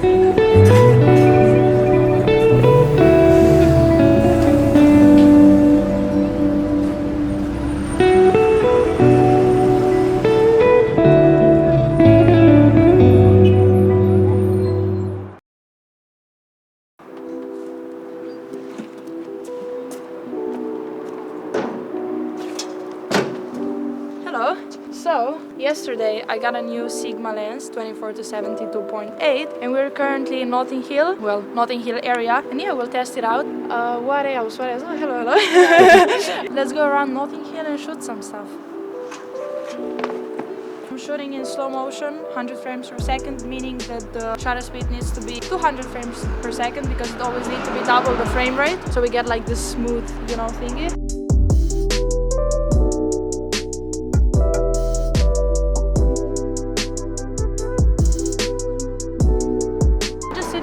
Hello! So, yesterday I got a new Sigma lens 24 to 72.8 and we're currently in Notting Hill, well, Notting Hill area, and yeah, we'll test it out. What else? Oh, hello. Let's go around Notting Hill and shoot some stuff. I'm shooting in slow motion, 100 frames per second, meaning that the shutter speed needs to be 200 frames per second because it always needs to be double the frame rate, so we get like this smooth, you know, thingy.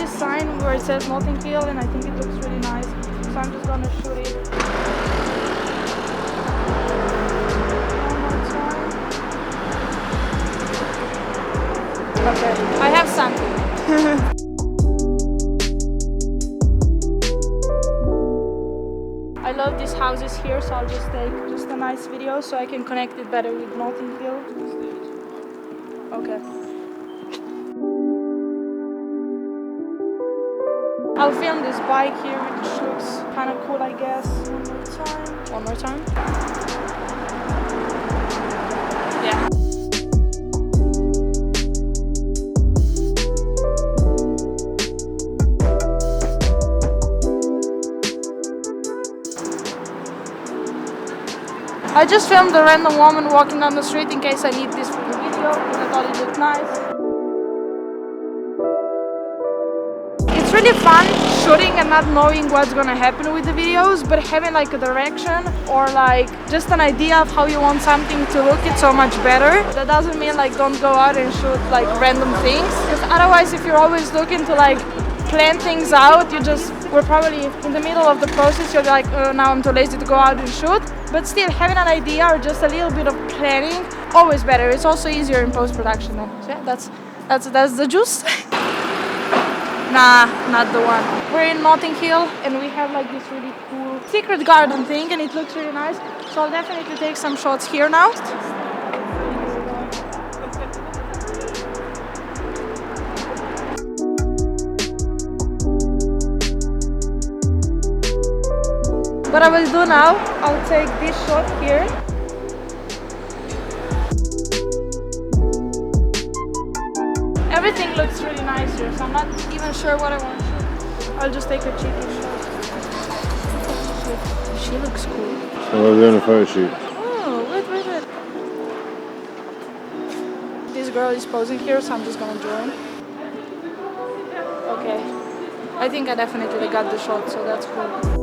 Sign where it says Notting Hill, and I think it looks really nice, so I'm just gonna shoot it. Okay, I have something. I love these houses here, so I'll just take just a nice video so I can connect it better with Notting Hill. Okay. I'll film this bike here, which looks kind of cool, I guess. One more time. Yeah. I just filmed a random woman walking down the street in case I need this for the video, because I thought it looked nice. It's really fun shooting and not knowing what's gonna happen with the videos, but having like a direction or like just an idea of how you want something to look, it's so much better. That doesn't mean like don't go out and shoot like random things, because otherwise if you're always looking to like plan things out, we're probably in the middle of the process, you're like, oh, now I'm too lazy to go out and shoot. But still, having an idea or just a little bit of planning, always better. It's also easier in post-production then. So yeah, that's the juice. Nah, not the one. We're in Notting Hill and we have like this really cool secret garden thing and it looks really nice. So I'll definitely take some shots here now. What I will do now, I'll take this shot here. Everything looks really nice here, so I'm not even sure what I want to shoot. I'll just take a cheeky shot. She looks cool. So we're doing a photo shoot. Oh, wait. This girl is posing here, so I'm just gonna join. Okay. I think I definitely got the shot, so that's cool.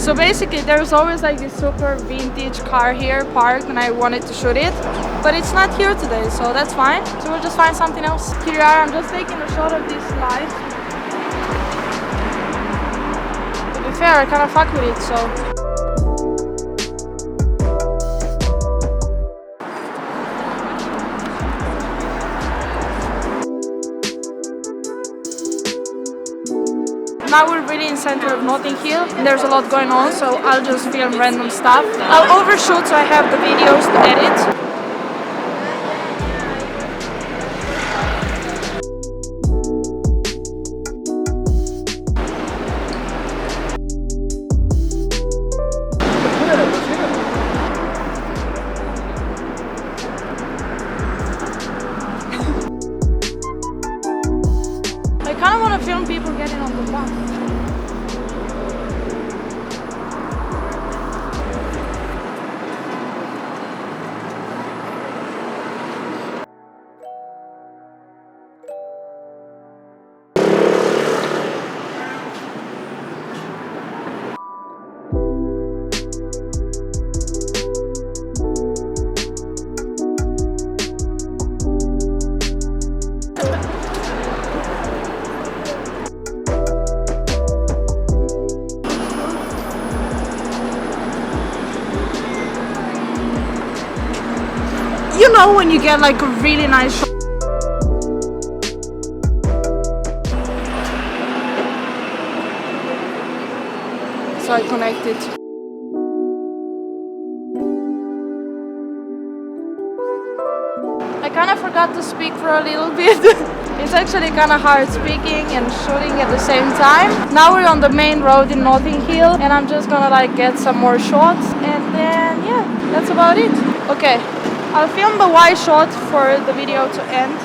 So basically there's always like this super vintage car here parked and I wanted to shoot it, but it's not here today, so that's fine. So we'll just find something else. Here you are, I'm just taking a shot of this light. To be fair, I kind of fuck with it, so. Now we're really in center of Notting Hill and there's a lot going on, so I'll just film random stuff. I'll overshoot so I have the videos to edit. I kind of want to film people getting on the bus. You know when you get like a really nice shot. So I connected. I kind of forgot to speak for a little bit. It's actually kind of hard speaking and shooting at the same time. Now we're on the main road in Notting Hill and I'm just gonna like get some more shots and then yeah, that's about it. Okay, I'll film the wide shot for the video to end.